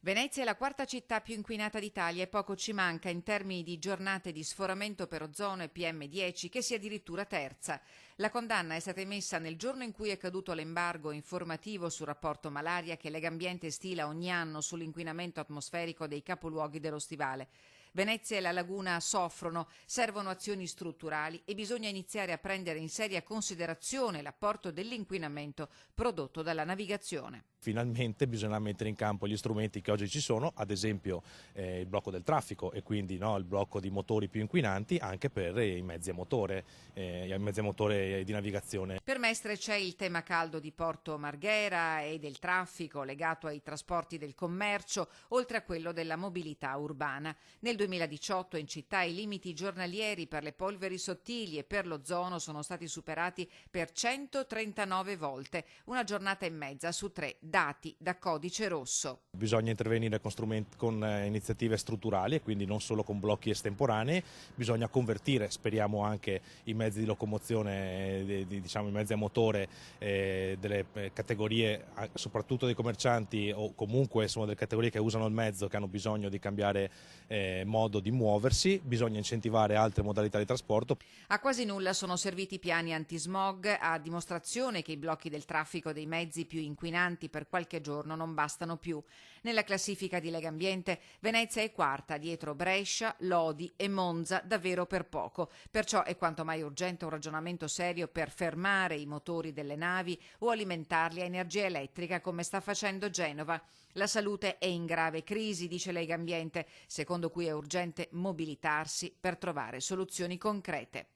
Venezia è la quarta città più inquinata d'Italia e poco ci manca in termini di giornate di sforamento per ozono e PM10, che sia addirittura terza. La condanna è stata emessa nel giorno in cui è caduto l'embargo informativo sul rapporto malaria che Legambiente stila ogni anno sull'inquinamento atmosferico dei capoluoghi dello Stivale. Venezia e la laguna soffrono, servono azioni strutturali e bisogna iniziare a prendere in seria considerazione l'apporto dell'inquinamento prodotto dalla navigazione. Finalmente bisogna mettere in campo gli strumenti che oggi ci sono, ad esempio il blocco del traffico e quindi il blocco di motori più inquinanti anche per i mezzi a motore di navigazione. Per Mestre c'è il tema caldo di Porto Marghera e del traffico legato ai trasporti del commercio, oltre a quello della mobilità urbana. Nel 2018 in città i limiti giornalieri per le polveri sottili e per l'ozono sono stati superati per 139 volte, una giornata e mezza su 3. Dati da codice rosso. Bisogna intervenire con iniziative strutturali e quindi non solo con blocchi estemporanei, bisogna convertire, speriamo, anche i mezzi di locomozione, i mezzi a motore delle categorie, soprattutto dei commercianti o comunque sono delle categorie che usano il mezzo, che hanno bisogno di cambiare modo di muoversi, bisogna incentivare altre modalità di trasporto. A quasi nulla sono serviti piani antismog, a dimostrazione che i blocchi del traffico dei mezzi più inquinanti per qualche giorno non bastano più. Nella classifica di Legambiente Venezia è quarta, dietro Brescia, Lodi e Monza, davvero per poco. Perciò è quanto mai urgente un ragionamento serio per fermare i motori delle navi o alimentarli a energia elettrica come sta facendo Genova. La salute è in grave crisi, dice Legambiente, secondo cui è urgente mobilitarsi per trovare soluzioni concrete.